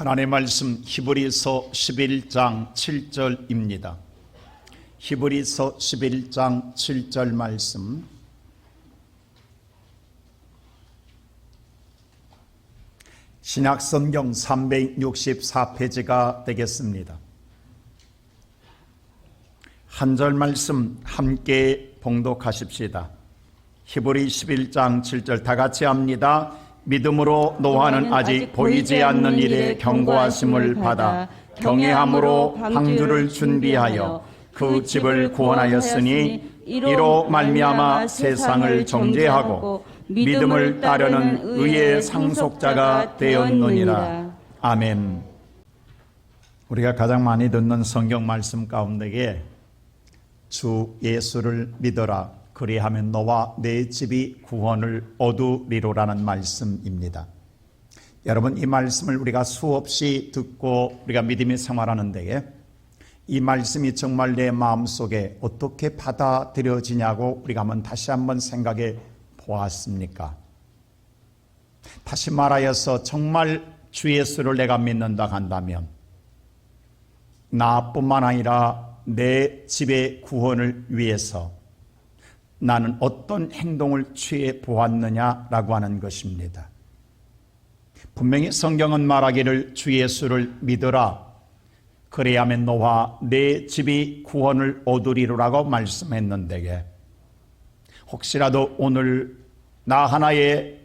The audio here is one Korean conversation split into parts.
하나님의 말씀 히브리서 11장 7절입니다. 히브리서 11장 7절 말씀, 신약성경 364페이지가 되겠습니다. 한 절 말씀 함께 봉독하십시다. 히브리 11장 7절 다 같이 합니다. 믿음으로 노아는 아직 보이지 않는 일에 경고하심을 받아 경외함으로 방주를 준비하여 그 집을 구원하였으니 이로 말미암아 세상을 정죄하고 믿음을 따르는 의의 상속자가 되었느니라. 아멘. 우리가 가장 많이 듣는 성경 말씀 가운데에 주 예수를 믿어라 그리하면 너와 내 집이 구원을 얻으리로라는 말씀입니다. 여러분, 이 말씀을 우리가 수없이 듣고 우리가 믿음의 생활하는 데에 이 말씀이 정말 내 마음속에 어떻게 받아들여지냐고 우리가 다시 한번 생각해 보았습니까? 다시 말하여서 정말 주 예수를 내가 믿는다 한다면 나뿐만 아니라 내 집의 구원을 위해서 나는 어떤 행동을 취해 보았느냐라고 하는 것입니다. 분명히 성경은 말하기를 주 예수를 믿어라 그래야만 너와 내 집이 구원을 얻으리라고 말씀했는데, 혹시라도 오늘 나 하나의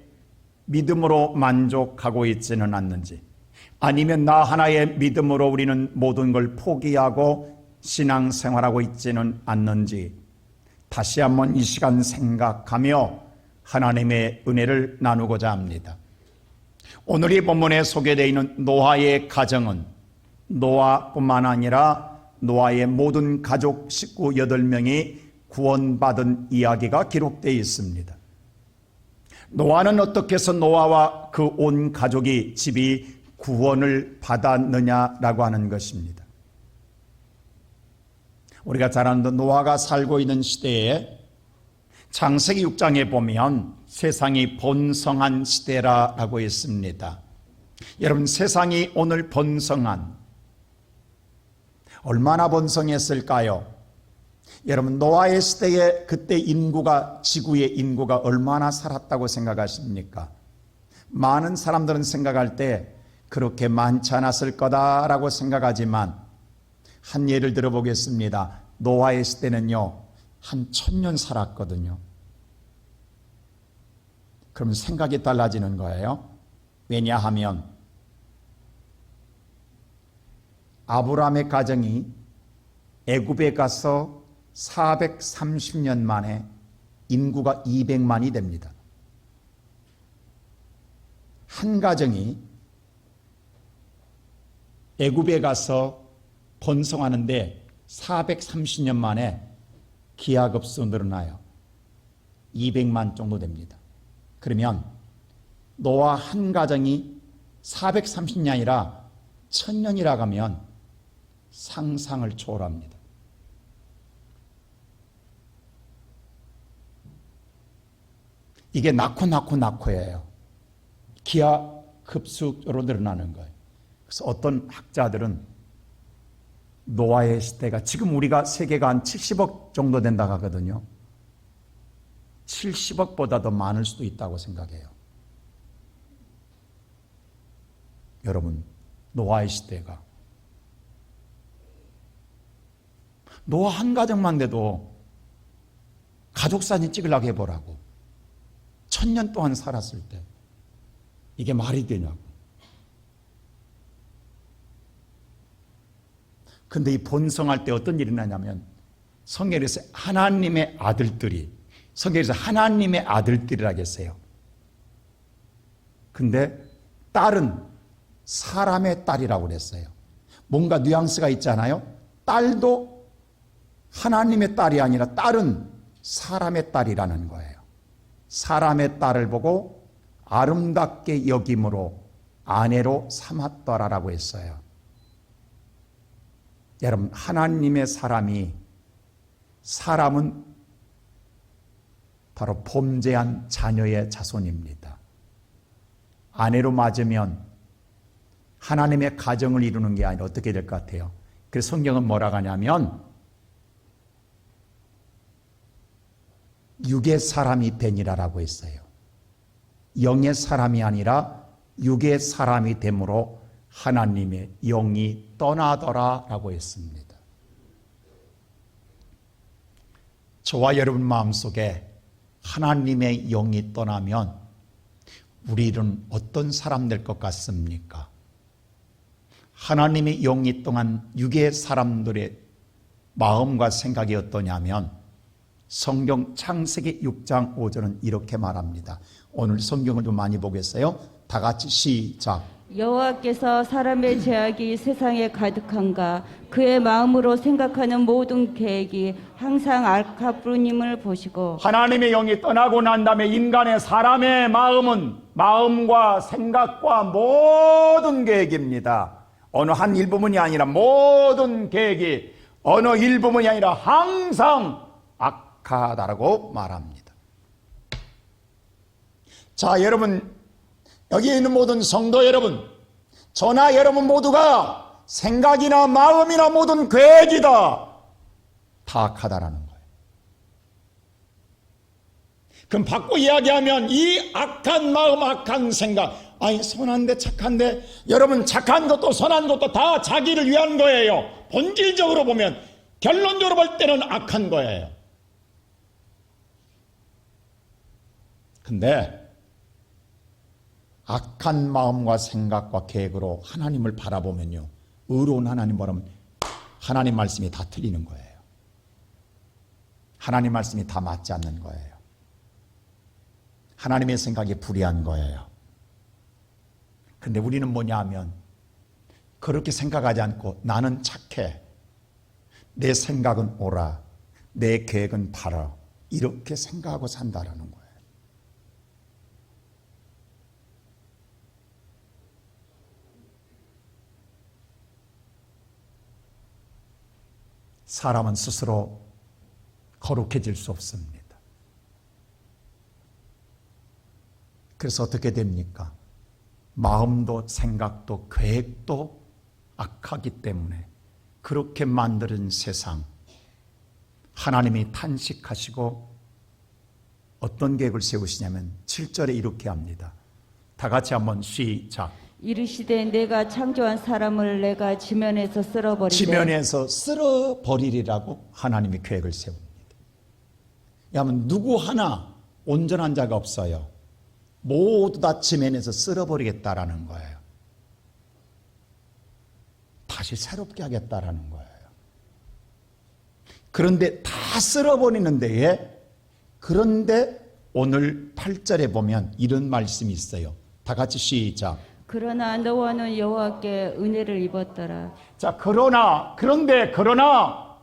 믿음으로 만족하고 있지는 않는지, 아니면 나 하나의 믿음으로 우리는 모든 걸 포기하고 신앙생활하고 있지는 않는지 다시 한번 이 시간 생각하며 하나님의 은혜를 나누고자 합니다. 오늘 이 본문에 소개되어 있는 노아의 가정은 노아뿐만 아니라 노아의 모든 가족 식구 8명이 구원받은 이야기가 기록되어 있습니다. 노아는 어떻게 해서 노아와 그 온 가족이 집이 구원을 받았느냐라고 하는 것입니다. 우리가 잘 아는 노아가 살고 있는 시대에 창세기 6장에 보면 세상이 번성한 시대라고 있습니다. 여러분, 세상이 오늘 번성한, 얼마나 번성했을까요? 여러분, 노아의 시대에 그때 인구가, 지구의 인구가 얼마나 살았다고 생각하십니까? 많은 사람들은 생각할 때 그렇게 많지 않았을 거다라고 생각하지만 한 예를 들어보겠습니다. 노아의 시대는요, 한 1000년 살았거든요. 그러면 생각이 달라지는 거예요. 왜냐하면 아브라함의 가정이 애굽에 가서 430년 만에 인구가 200만이 됩니다. 한 가정이 애굽에 가서 번성하는데 430년 만에 기하급수 늘어나요. 200만 정도 됩니다. 그러면 노아 한 가정이 430년이 아니라 1000년이라고 하면 상상을 초월합니다. 이게 낳고예요. 기하급수로 늘어나는 거예요. 그래서 어떤 학자들은 노아의 시대가 지금 우리가 세계가 한 70억 정도 된다고 하거든요. 70억보다 더 많을 수도 있다고 생각해요. 여러분, 노아의 시대가, 노아 한 가정만 돼도 가족사진 찍으려고 해보라고. 1000년 동안 살았을 때 이게 말이 되냐고. 근데 이 번성할 때 어떤 일이 나냐면 성경에서 하나님의 아들들이, 성경에서 하나님의 아들들이라고 했어요. 근데 딸은 사람의 딸이라고 그랬어요. 뭔가 뉘앙스가 있잖아요. 딸도 하나님의 딸이 아니라 딸은 사람의 딸이라는 거예요. 사람의 딸을 보고 아름답게 여김으로 아내로 삼았더라라고 했어요. 여러분, 하나님의 사람은 바로 범죄한 자녀의 자손입니다. 아내로 맞으면 하나님의 가정을 이루는 게 아니라 어떻게 될 것 같아요? 그래서 성경은 뭐라고 하냐면 육의 사람이 되니라라고 했어요. 영의 사람이 아니라 육의 사람이 됨으로 하나님의 영이 떠나더라라고 했습니다. 저와 여러분 마음속에 하나님의 영이 떠나면 우리는 어떤 사람 될 것 같습니까? 하나님의 영이 떠난 육의 사람들의 마음과 생각이 어떠냐면 성경 창세기 6장 5절은 이렇게 말합니다. 오늘 성경을 좀 많이 보겠어요? 다 같이 시작. 여호와께서 사람의 죄악이 세상에 가득한가 그의 마음으로 생각하는 모든 계획이 항상 악하뿐임을 보시고. 하나님의 영이 떠나고 난 다음에 인간의 사람의 마음은 마음과 생각과 모든 계획입니다. 어느 한 일부분이 아니라 모든 계획이 어느 일부분이 아니라 항상 악하다라고 말합니다. 자, 여러분, 여기 있는 모든 성도 여러분, 저나 여러분 모두가 생각이나 마음이나 모든 계획이 다 악하다라는 거예요. 그럼 바꿔 이야기하면 이 악한 마음, 악한 생각, 아니 선한데 착한데, 여러분 착한 것도 선한 것도 다 자기를 위한 거예요. 본질적으로 보면, 결론적으로 볼 때는 악한 거예요. 근데 악한 마음과 생각과 계획으로 하나님을 바라보면요, 의로운 하나님 바라보면 하나님 말씀이 다 틀리는 거예요. 하나님 말씀이 다 맞지 않는 거예요. 하나님의 생각이 불의한 거예요. 근데 우리는 뭐냐 하면 그렇게 생각하지 않고 나는 착해, 내 생각은 옳아, 내 계획은 바라, 이렇게 생각하고 산다라는 거예요. 사람은 스스로 거룩해질 수 없습니다. 그래서 어떻게 됩니까? 마음도 생각도 계획도 악하기 때문에 그렇게 만드는 세상, 하나님이 탄식하시고 어떤 계획을 세우시냐면 7절에 이렇게 합니다. 다 같이 한번 시작. 이르시되 내가 창조한 사람을 내가 지면에서 쓸어버리되. 지면에서 쓸어버리리라고 하나님이 계획을 세웁니다. 왜냐하면 누구 하나 온전한 자가 없어요. 모두 다 지면에서 쓸어버리겠다라는 거예요. 다시 새롭게 하겠다라는 거예요. 그런데 다 쓸어버리는 데에, 그런데 오늘 8절에 보면 이런 말씀이 있어요. 다 같이 시작. 그러나 노아는 여호와께 은혜를 입었더라. 자, 그런데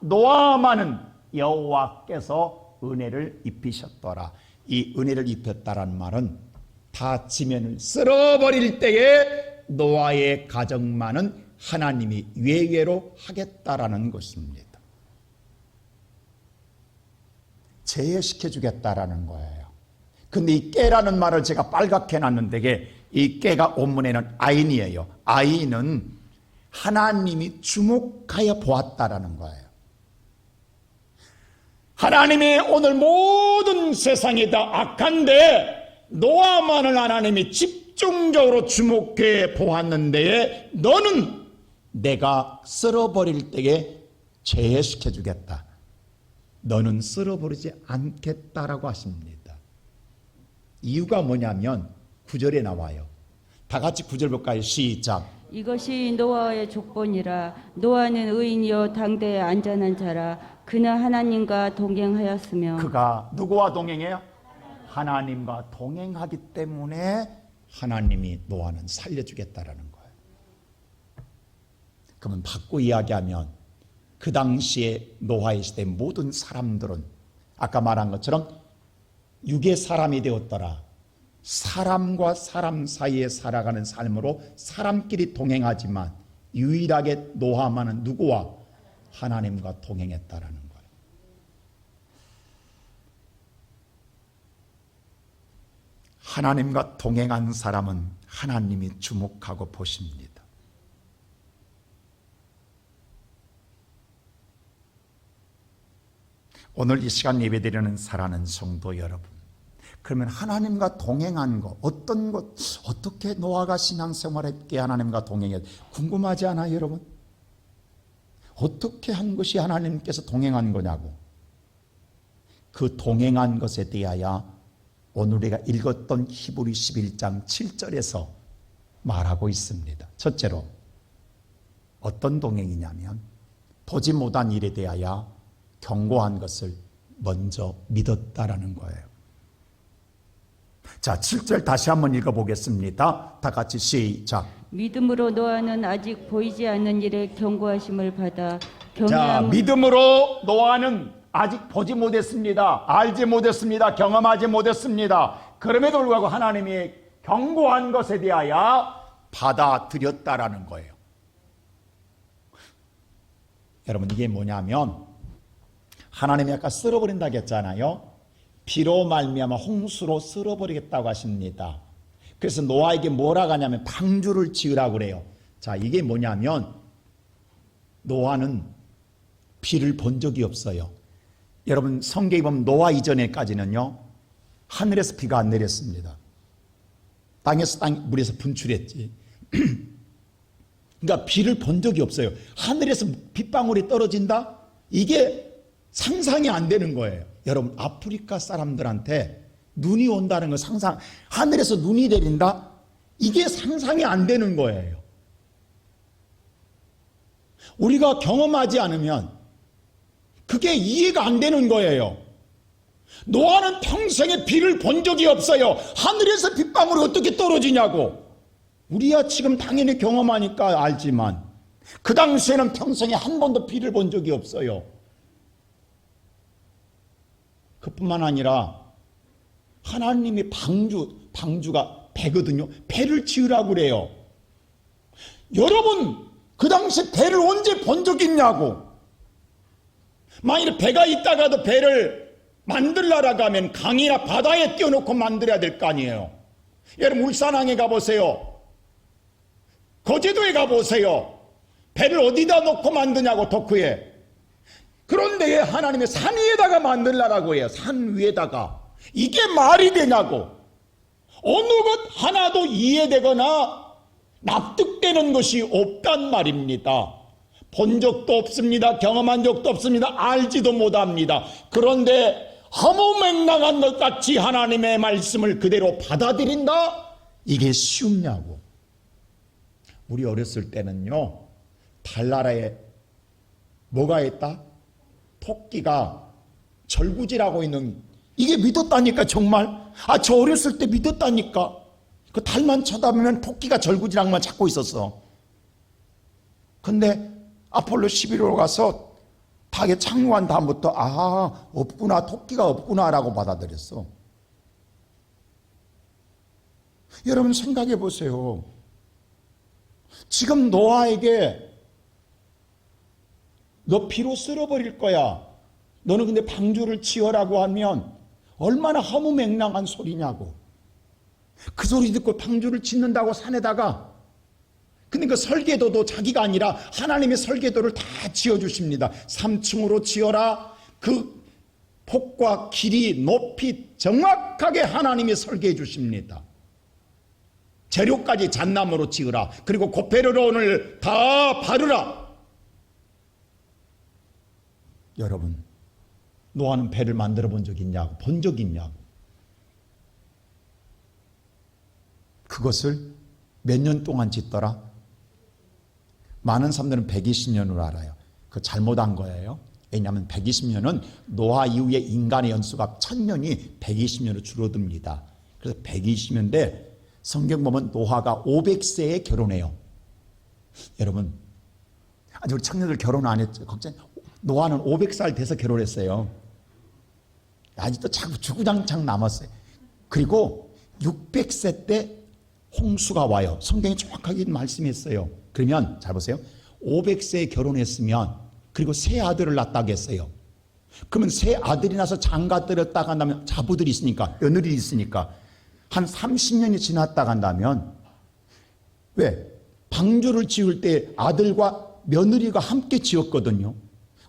노아만은 여호와께서 은혜를 입히셨더라. 이 은혜를 입혔다라는 말은 다 지면을 쓸어버릴 때에 노아의 가정만은 하나님이 외회로 하겠다라는 것입니다. 제외시켜 주겠다라는 거예요. 근데 이 깨라는 말을 제가 빨갛게 해놨는데 이 깨가 원문에는 아인이에요. 아인은 하나님이 주목하여 보았다라는 거예요. 하나님이 오늘 모든 세상이 다 악한데 노아만을 하나님이 집중적으로 주목해 보았는데 너는 내가 쓸어버릴 때에 제외시켜 주겠다. 너는 쓸어버리지 않겠다라고 하십니다. 이유가 뭐냐면 9절에 나와요. 다 같이 9절 볼까요? 시작. 이것이 노아의 족본이라. 노아는 의인이요 당대의 안전한 자라. 그는 하나님과 동행하였으며. 그가 누구와 동행해요? 하나님과 동행하기 때문에 하나님이 노아는 살려주겠다라는 거예요. 그러면 바꿔 이야기하면 그 당시에 노아의 시대 모든 사람들은 아까 말한 것처럼 육의 사람이 되었더라. 사람과 사람 사이에 살아가는 삶으로 사람끼리 동행하지만 유일하게 노아만은 누구와? 하나님과 동행했다라는 거예요. 하나님과 동행한 사람은 하나님이 주목하고 보십니다. 오늘 이 시간 예배드리는 사랑하는 성도 여러분, 그러면 하나님과 동행한 것, 어떤 것, 어떻게 노아가 신앙생활했기에 하나님과 동행했, 궁금하지 않아요 여러분? 어떻게 한 것이 하나님께서 동행한 거냐고. 그 동행한 것에 대하여 오늘 우리가 읽었던 히브리 11장 7절에서 말하고 있습니다. 첫째로 어떤 동행이냐면 보지 못한 일에 대하여 경고한 것을 먼저 믿었다라는 거예요. 자, 7절 다시 한번 읽어보겠습니다. 다 같이 시작. 믿음으로 노아는 아직 보이지 않는 일에 경고하심을 받아 자, 믿음으로 노아는 아직 보지 못했습니다. 알지 못했습니다. 경험하지 못했습니다. 그럼에도 불구하고 하나님이 경고한 것에 대하여 받아들였다라는 거예요. 여러분, 이게 뭐냐면 하나님이 아까 쓸어버린다고 했잖아요. 비로 말미암아 홍수로 쓸어버리겠다고 하십니다. 그래서 노아에게 뭐라고 하냐면 방주를 지으라고 그래요. 자, 이게 뭐냐면 노아는 비를 본 적이 없어요. 여러분, 성경에 보면 노아 이전에까지는요, 하늘에서 비가 안 내렸습니다. 땅에서 물에서 분출했지. 그러니까 비를 본 적이 없어요. 하늘에서 빗방울이 떨어진다? 이게 상상이 안 되는 거예요. 여러분, 아프리카 사람들한테 눈이 온다는 거 상상, 하늘에서 눈이 내린다? 이게 상상이 안 되는 거예요. 우리가 경험하지 않으면 그게 이해가 안 되는 거예요. 노아는 평생에 비를 본 적이 없어요. 하늘에서 빗방울이 어떻게 떨어지냐고. 우리야 지금 당연히 경험하니까 알지만 그 당시에는 평생에 한 번도 비를 본 적이 없어요. 그뿐만 아니라 하나님이 방주가 배거든요. 배를 지으라고 그래요. 여러분, 그 당시 배를 언제 본 적 있냐고. 만일에 배가 있다가도 배를 만들라라고 하면 강이나 바다에 띄워놓고 만들어야 될 거 아니에요. 여러분, 울산항에 가보세요. 거제도에 가보세요. 배를 어디다 놓고 만드냐고, 도크에. 그런데 왜 하나님의 산 위에다가 만들라라고 해요. 산 위에다가. 이게 말이 되냐고. 어느 것 하나도 이해되거나 납득되는 것이 없단 말입니다. 본 적도 없습니다. 경험한 적도 없습니다. 알지도 못합니다. 그런데 허무맹랑한 것 같이 하나님의 말씀을 그대로 받아들인다? 이게 쉬우냐고. 우리 어렸을 때는요, 달나라에 뭐가 있다? 토끼가 절구질하고 있는, 이게 믿었다니까. 정말 저 어렸을 때 믿었다니까. 그 달만 쳐다보면 토끼가 절구질한 것만 찾고 있었어. 근데 아폴로 11호로 가서 닭에 착륙한 다음부터 없구나, 토끼가 없구나라고 받아들였어. 여러분, 생각해 보세요. 지금 노아에게 너 피로 쓸어버릴 거야, 너는 근데 방주를 지어라고 하면 얼마나 허무맹랑한 소리냐고. 그 소리 듣고 방주를 짓는다고 산에다가. 근데 그 설계도도 자기가 아니라 하나님의 설계도를 다 지어주십니다. 3층으로 지어라. 그 폭과 길이, 높이 정확하게 하나님이 설계해 주십니다. 재료까지 잣나무로 지으라. 그리고 고페르론을 다 바르라. 여러분, 노아는 배를 만들어 본 적이 있냐고, 본 적이 있냐고. 그것을 몇 년 동안 짓더라? 많은 사람들은 120년으로 알아요. 그거 잘못한 거예요. 왜냐하면 120년은 노아 이후에 인간의 연수가 1000년이 120년으로 줄어듭니다. 그래서 120년대 성경 보면 노아가 500세에 결혼해요. 여러분, 아직 우리 청년들 결혼 안 했죠? 걱정. 노아는 500살 돼서 결혼했어요. 아직도 자꾸 주구장창 남았어요. 그리고 600세 때 홍수가 와요. 성경이 정확하게 말씀했어요. 그러면 잘 보세요. 500세에 결혼했으면, 그리고 세 아들을 낳았다고 했어요. 그러면 세 아들이 나서 장가들었다 한다면, 자부들이 있으니까, 며느리 있으니까 한 30년이 지났다 한다면, 왜? 방주를 지을 때 아들과 며느리가 함께 지었거든요.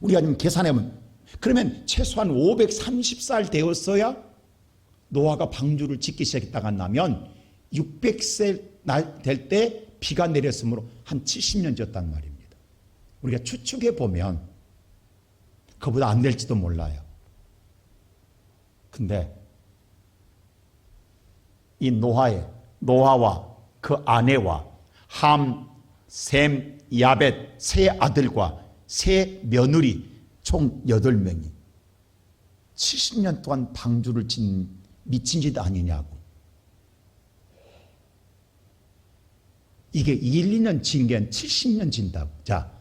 우리가 지금 계산해보면 그러면 최소한 530살 되었어야 노아가 방주를 짓기 시작했다가 나면 600세 될 때 비가 내렸으므로 한 70년 지었단 말입니다. 우리가 추측해 보면 그보다 안 될지도 몰라요. 근데 이 노아와 그 아내와 함, 셈, 야벳 세 아들과 세 며느리 총 8명이 70년 동안 방주를 진 미친 짓 아니냐고. 이게 1, 2년 진 게 70년 진다고. 자,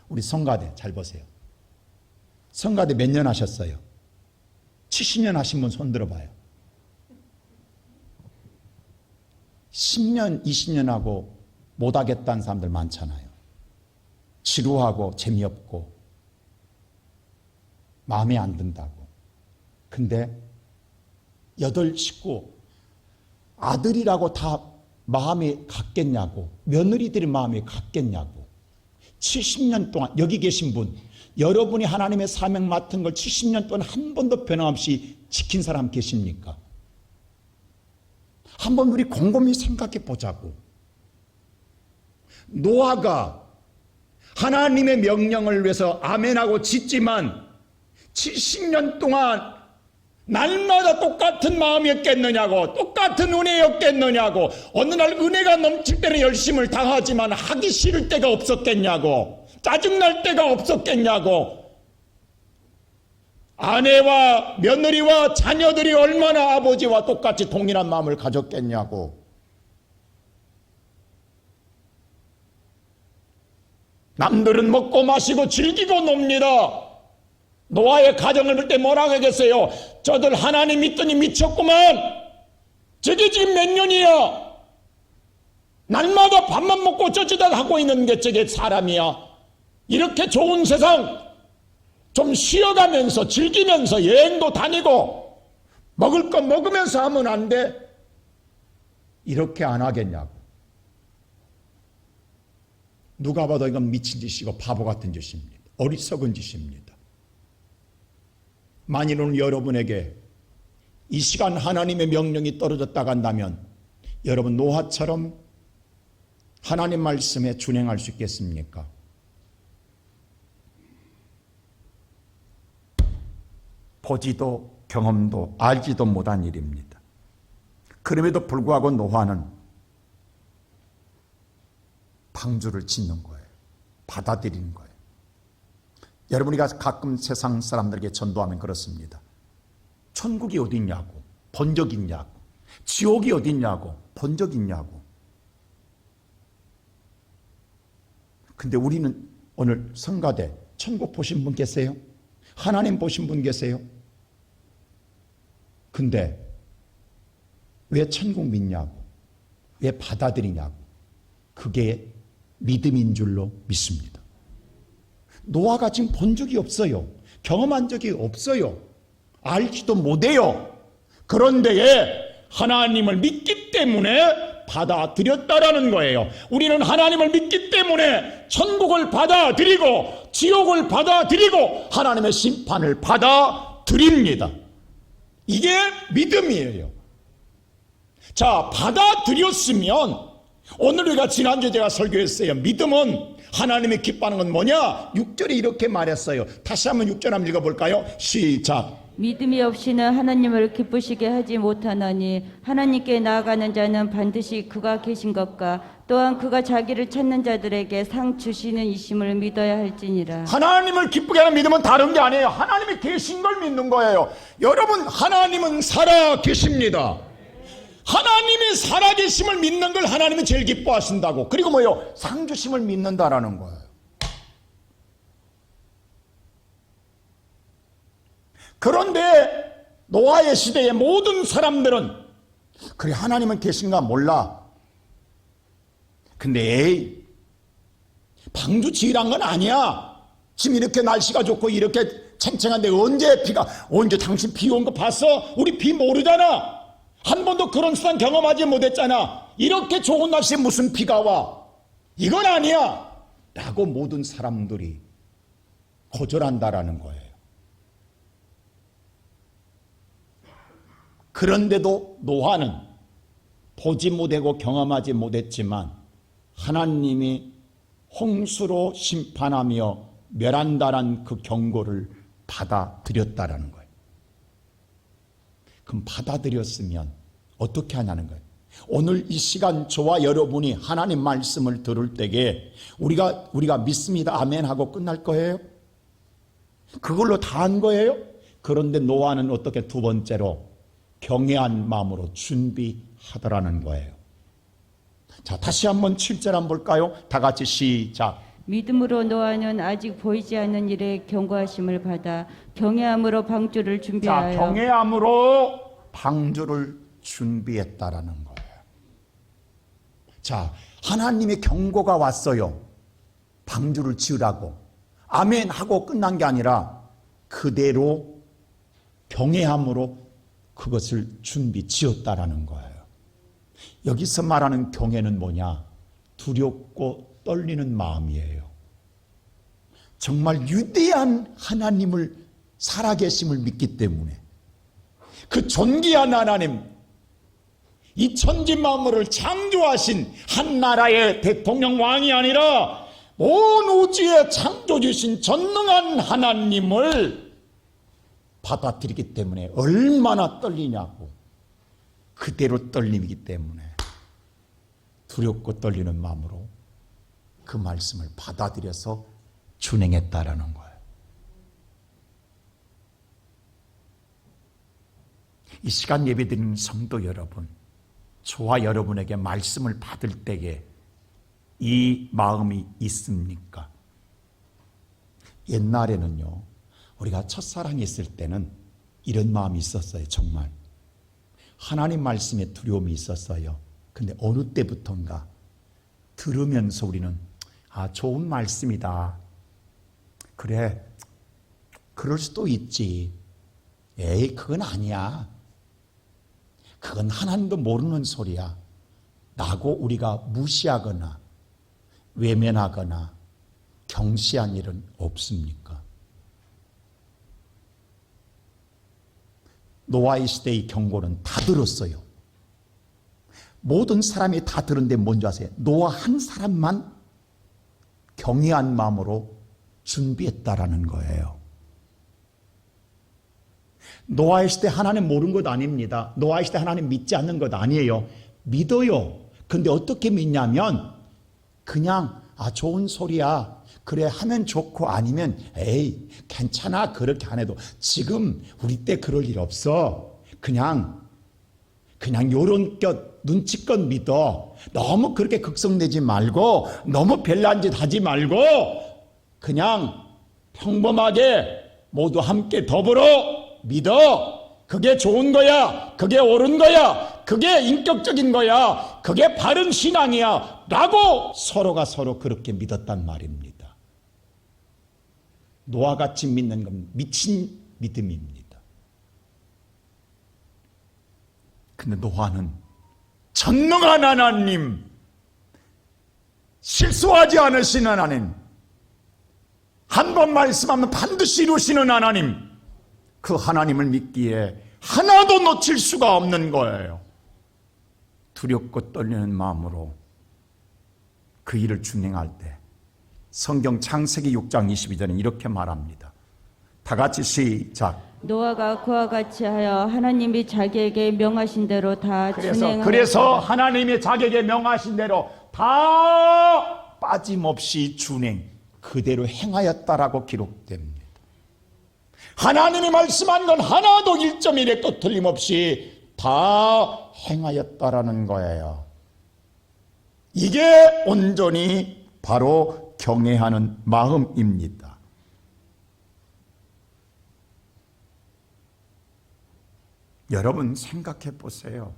우리 성가대 잘 보세요. 성가대 몇 년 하셨어요? 70년 하신 분 손 들어봐요. 10년, 20년 하고 못하겠다는 사람들 많잖아요. 지루하고 재미없고 마음에 안 든다고. 근데 8 식구 아들이라고 다 마음에 갔겠냐고. 며느리들이 마음에 갔겠냐고. 70년 동안 여기 계신 분, 여러분이 하나님의 사명 맡은 걸 70년 동안 한 번도 변함없이 지킨 사람 계십니까? 한번 우리 곰곰이 생각해 보자고. 노아가 하나님의 명령을 위해서 아멘하고 짓지만 70년 동안 날마다 똑같은 마음이었겠느냐고, 똑같은 은혜였겠느냐고, 어느 날 은혜가 넘칠 때는 열심을 다하지만 하기 싫을 때가 없었겠냐고, 짜증날 때가 없었겠냐고, 아내와 며느리와 자녀들이 얼마나 아버지와 똑같이 동일한 마음을 가졌겠냐고. 남들은 먹고 마시고 즐기고 놉니다. 노아의 가정을 볼 때 뭐라고 하겠어요? 저들 하나님 믿더니 미쳤구만. 저게 지금 몇 년이야? 날마다 밥만 먹고 쩌지다 하고 있는 게 저게 사람이야? 이렇게 좋은 세상 좀 쉬어가면서 즐기면서 여행도 다니고 먹을 거 먹으면서 하면 안 돼? 이렇게 안 하겠냐고. 누가 봐도 이건 미친 짓이고 바보 같은 짓입니다. 어리석은 짓입니다. 만일 오늘 여러분에게 이 시간 하나님의 명령이 떨어졌다가 한다면 여러분 노아처럼 하나님 말씀에 준행할 수 있겠습니까? 보지도 경험도 알지도 못한 일입니다. 그럼에도 불구하고 노아는 방주를 짓는 거예요. 받아들이는 거예요. 여러분, 우리가 가끔 세상 사람들에게 전도하면 그렇습니다. 천국이 어디 있냐고, 본 적 있냐고, 지옥이 어디 있냐고, 본 적 있냐고. 근데 우리는 오늘 성가대 천국 보신 분 계세요? 하나님 보신 분 계세요? 근데 왜 천국 믿냐고, 왜 받아들이냐고. 그게 믿음인 줄로 믿습니다. 노아가 지금 본 적이 없어요. 경험한 적이 없어요. 알지도 못해요. 그런데 하나님을 믿기 때문에 받아들였다라는 거예요. 우리는 하나님을 믿기 때문에 천국을 받아들이고 지옥을 받아들이고 하나님의 심판을 받아들입니다. 이게 믿음이에요. 자, 받아들였으면 오늘 우리가 지난주에 제가 설교했어요. 믿음은 하나님이 기뻐하는 건 뭐냐? 6절에 이렇게 말했어요. 다시 한번 6절 한번 읽어볼까요? 시작. 믿음이 없이는 하나님을 기쁘시게 하지 못하나니 하나님께 나아가는 자는 반드시 그가 계신 것과 또한 그가 자기를 찾는 자들에게 상 주시는 이심을 믿어야 할지니라. 하나님을 기쁘게 하는 믿음은 다른 게 아니에요. 하나님이 계신 걸 믿는 거예요. 여러분, 하나님은 살아 계십니다. 하나님이 살아계심을 믿는 걸 하나님은 제일 기뻐하신다고. 그리고 뭐요? 상 주심을 믿는다라는 거예요. 그런데 노아의 시대의 모든 사람들은 그래, 하나님은 계신가 몰라. 근데 에이, 방주 지으란 건 아니야. 지금 이렇게 날씨가 좋고 이렇게 챙챙한데 언제 당신 비 온 거 봤어? 우리 비 모르잖아. 한 번도 그런 세상 경험하지 못했잖아. 이렇게 좋은 날씨에 무슨 비가 와? 이건 아니야 라고 모든 사람들이 거절한다라는 거예요. 그런데도 노아는 보지 못하고 경험하지 못했지만 하나님이 홍수로 심판하며 멸한다는 그 경고를 받아들였다라는 거예요. 그럼 받아들였으면 어떻게 하냐는 거예요. 오늘 이 시간 저와 여러분이 하나님 말씀을 들을 때에 우리가 믿습니다 아멘 하고 끝날 거예요? 그걸로 다 한 거예요? 그런데 노아는 어떻게 두 번째로 경외한 마음으로 준비하더라는 거예요. 자, 다시 한번 7절 한번 볼까요? 다 같이 시작. 믿음으로 노아는 아직 보이지 않는 일에 경고하심을 받아 경외함으로 방주를 자, 준비하여 경외함으로 방주를 준비했다라는 거예요. 자, 하나님의 경고가 왔어요. 방주를 지으라고. 아멘 하고 끝난 게 아니라 그대로 경외함으로 그것을 준비 지었다라는 거예요. 여기서 말하는 경외는 뭐냐? 두렵고 떨리는 마음이에요. 정말 위대한 하나님을 살아계심을 믿기 때문에 그 존귀한 하나님, 이 천지 만물을 창조하신 한 나라의 대통령 왕이 아니라 온 우주에 창조주신 전능한 하나님을 받아들이기 때문에 얼마나 떨리냐고. 그대로 떨림이기 때문에 두렵고 떨리는 마음으로 그 말씀을 받아들여서 준행했다라는 거예요. 이 시간 예배드리는 성도 여러분, 저와 여러분에게 말씀을 받을 때에 이 마음이 있습니까? 옛날에는요, 우리가 첫사랑이 있을 때는 이런 마음이 있었어요. 정말 하나님 말씀에 두려움이 있었어요. 근데 어느 때부턴가 들으면서 우리는 좋은 말씀이다. 그래, 그럴 수도 있지. 에이, 그건 아니야. 그건 하나님도 모르는 소리야. 라고 우리가 무시하거나 외면하거나 경시한 일은 없습니까? 노아의 시대의 경고는 다 들었어요. 모든 사람이 다 들었는데 뭔지 아세요? 노아 한 사람만 경외한 마음으로 준비했다라는 거예요. 노아의 시대 하나님 모르는 것 아닙니다. 노아의 시대 하나님 믿지 않는 것 아니에요. 믿어요. 근데 어떻게 믿냐면 그냥 좋은 소리야. 그래 하면 좋고 아니면 에이 괜찮아 그렇게 안 해도 지금 우리 때 그럴 일 없어. 그냥 요런 것 눈치껏 믿어. 너무 그렇게 극성내지 말고 너무 별난 짓 하지 말고 그냥 평범하게 모두 함께 더불어 믿어. 그게 좋은 거야. 그게 옳은 거야. 그게 인격적인 거야. 그게 바른 신앙이야. 라고 서로가 서로 그렇게 믿었단 말입니다. 노아같이 믿는 건 미친 믿음입니다. 근데 노아는 전능한 하나님, 실수하지 않으시는 하나님, 한 번 말씀하면 반드시 이루시는 하나님, 그 하나님을 믿기에 하나도 놓칠 수가 없는 거예요. 두렵고 떨리는 마음으로 그 일을 준행할 때 성경 창세기 6장 22절은 이렇게 말합니다. 다 같이 시작. 노아가 그와 같이 하여 하나님이 자기에게 명하신 대로 다 준행하였다. 그래서 하나님이 자기에게 명하신 대로 다 빠짐없이 준행 그대로 행하였다라고 기록됩니다. 하나님이 말씀한 건 하나도 1.1의 또 틀림없이 다 행하였다라는 거예요. 이게 온전히 바로 경외하는 마음입니다. 여러분 생각해 보세요.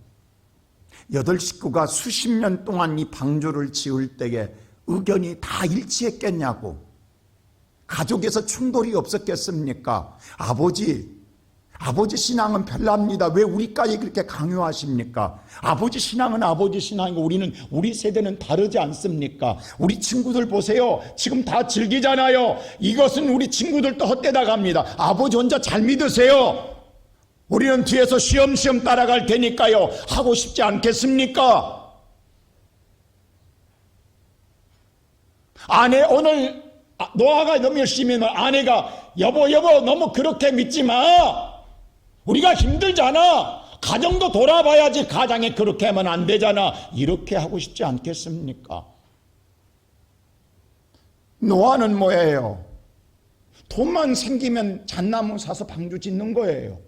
8식구가 수십 년 동안 이 방주를 지을 때에 의견이 다 일치했겠냐고. 가족에서 충돌이 없었겠습니까? 아버지 신앙은 별납니다. 왜 우리까지 그렇게 강요하십니까? 아버지 신앙은 아버지 신앙이고 우리 세대는 다르지 않습니까? 우리 친구들 보세요. 지금 다 즐기잖아요. 이것은 우리 친구들도 헛되다 갑니다. 아버지 혼자 잘 믿으세요. 우리는 뒤에서 쉬엄쉬엄 따라갈 테니까요, 하고 싶지 않겠습니까? 아내, 오늘 노아가 너무 열심히 하면 아내가 여보 너무 그렇게 믿지 마. 우리가 힘들잖아. 가정도 돌아봐야지. 가장에 그렇게 하면 안 되잖아. 이렇게 하고 싶지 않겠습니까? 노아는 뭐예요? 돈만 생기면 잣나무 사서 방주 짓는 거예요.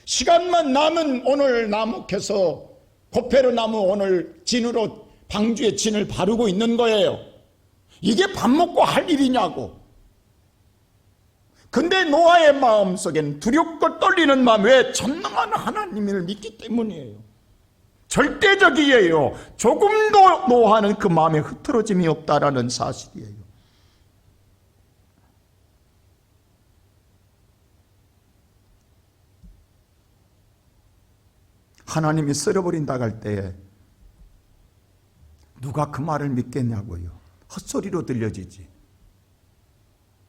시간만 남은 오늘 나무 캐서 고페르 나무 오늘 진으로 방주에 진을 바르고 있는 거예요. 이게 밥 먹고 할 일이냐고. 근데 노아의 마음속엔 두렵고 떨리는 마음, 왜? 전능한 하나님을 믿기 때문이에요. 절대적이에요. 조금도 노아는 그 마음에 흐트러짐이 없다라는 사실이에요. 하나님이 쓸어버린다고 할 때에 누가 그 말을 믿겠냐고요. 헛소리로 들려지지.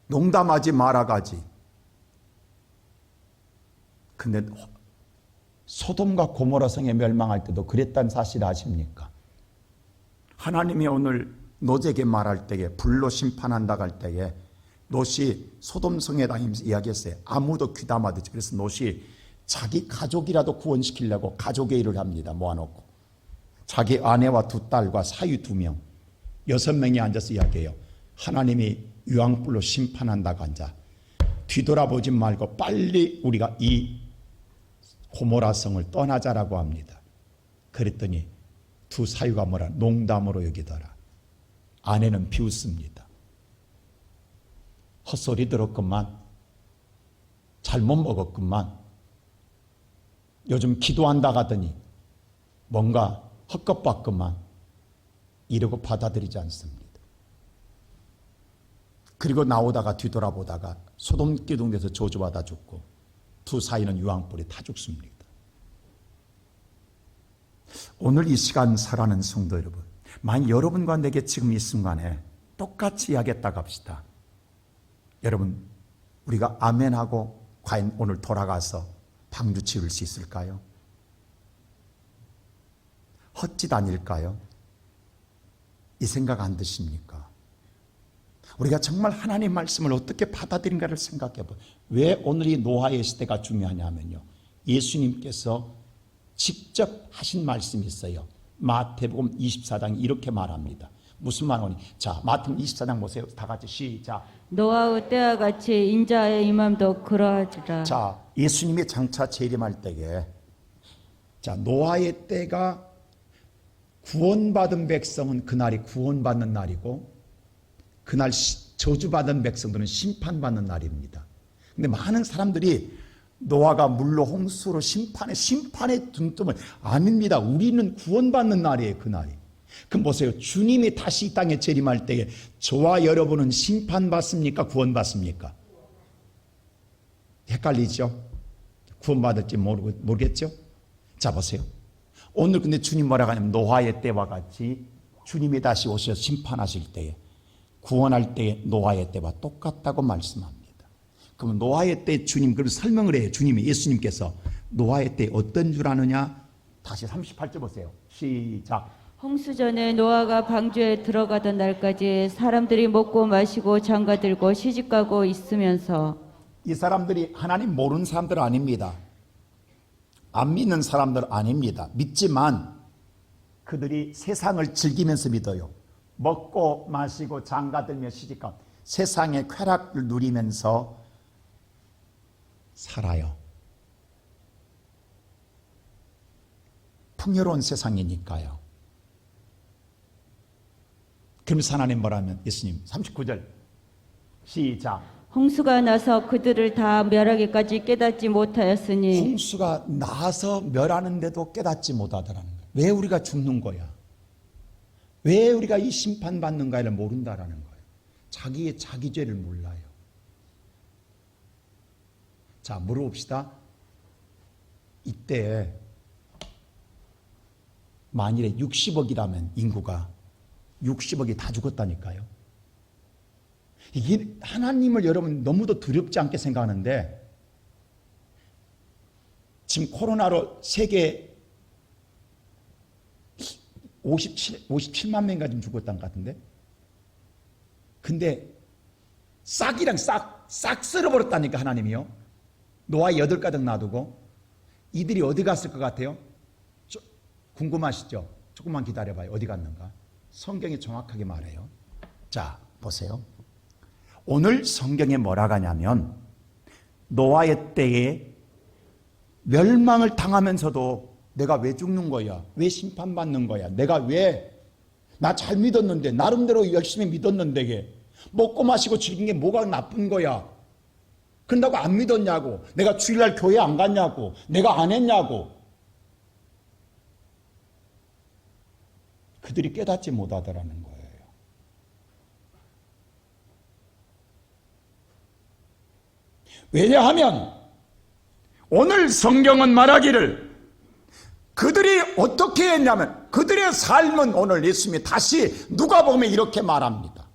농담하지 말아가지. 근데 소돔과 고모라 성에 멸망할 때도 그랬다는 사실 아십니까? 하나님이 오늘 롯에게 말할 때에 불로 심판한다고 할 때에 롯이 소돔 성에 다니면서 이야기했어요. 아무도 귀담아듣지. 그래서 롯이 자기 가족이라도 구원시키려고 가족의 일을 합니다. 모아놓고. 자기 아내와 두 딸과 사위 2명, 6명이 앉아서 이야기해요. 하나님이 유황불로 심판한다고 앉아. 뒤돌아보지 말고 빨리 우리가 이 고모라성을 떠나자라고 합니다. 그랬더니 두 사위가 뭐라? 농담으로 여기더라. 아내는 비웃습니다. 헛소리 들었건만, 잘못 먹었건만, 요즘 기도한다 가더니 뭔가 헛것봤건만, 이러고 받아들이지 않습니다. 그리고 나오다가 뒤돌아보다가 소돔 기둥에서 저주받아 죽고 두 사이는 유황불에 타 죽습니다. 오늘 이 시간 살아가는 성도 여러분, 만약 여러분과 내게 지금 이 순간에 똑같이 이야기했다고 합시다. 여러분, 우리가 아멘하고 과연 오늘 돌아가서 방주 치울 수 있을까요? 헛짓 아닐까요? 이 생각 안 드십니까? 우리가 정말 하나님 말씀을 어떻게 받아들인가를 생각해 보세요. 왜 오늘 이 노아의 시대가 중요하냐면요, 예수님께서 직접 하신 말씀이 있어요. 마태복음 24장 이렇게 말합니다. 무슨 말이니? 자, 마태복음 24장 보세요. 다 같이 시작. 노아의 때와 같이 인자의 임함도 그러하리라. 자, 예수님이 장차 재림할 때에, 자, 노아의 때가 구원받은 백성은 그날이 구원받는 날이고, 그날 저주받은 백성들은 심판받는 날입니다. 근데 많은 사람들이 노아가 물로 홍수로 심판의 둥뜸을 아닙니다. 우리는 구원받는 날이에요, 그날이. 그럼 보세요. 주님이 다시 이 땅에 재림할 때에 저와 여러분은 심판받습니까? 구원받습니까? 헷갈리죠? 구원받을지 모르겠죠? 자, 보세요. 오늘 근데 주님 뭐라고 하냐면 노아의 때와 같이 주님이 다시 오셔서 심판하실 때에, 구원할 때에 노아의 때와 똑같다고 말씀합니다. 그럼 노아의 때 주님, 그걸 설명을 해요. 주님이, 예수님께서 노아의 때 어떤 줄 아느냐? 다시 38절 보세요. 시작. 홍수 전에 노아가 방주에 들어가던 날까지 사람들이 먹고 마시고 장가들고 시집가고 있으면서. 이 사람들이 하나님 모르는 사람들 아닙니다. 안 믿는 사람들 아닙니다. 믿지만 그들이 세상을 즐기면서 믿어요. 먹고 마시고 장가들며 시집가, 세상의 쾌락을 누리면서 살아요. 풍요로운 세상이니까요. 그러면서 하나님 뭐라면, 예수님 39절 시작. 홍수가 나서 그들을 다 멸하기까지 깨닫지 못하였으니. 홍수가 나서 멸하는데도 깨닫지 못하더라는 거예요. 왜 우리가 죽는 거야? 왜 우리가 이 심판받는가를 모른다라는 거예요. 자기의 자기 죄를 몰라요. 자, 물어봅시다. 이때 만일에 60억이라면 인구가 60억이 다 죽었다니까요. 이게 하나님을 여러분 너무도 두렵지 않게 생각하는데, 지금 코로나로 세계 57만 명인가 좀 죽었던 것 같은데. 근데 싹이랑 싹 쓸어버렸다니까 하나님이요. 노아 8가족 놔두고. 이들이 어디 갔을 것 같아요? 궁금하시죠? 조금만 기다려봐요. 어디 갔는가? 성경이 정확하게 말해요. 자, 보세요. 오늘 성경에 뭐라고 하냐면 노아의 때에 멸망을 당하면서도 내가 왜 죽는 거야? 왜 심판받는 거야? 내가 왜? 나 잘 믿었는데, 나름대로 열심히 믿었는데 먹고 마시고 즐긴 게 뭐가 나쁜 거야? 그런다고 안 믿었냐고, 내가 주일날 교회 안 갔냐고, 내가 안 했냐고. 그들이 깨닫지 못하더라는 거예요. 왜냐하면 오늘 성경은 말하기를 그들이 어떻게 했냐면 그들의 삶은 오늘 예수님이 다시 누가복음에 이렇게 말합니다.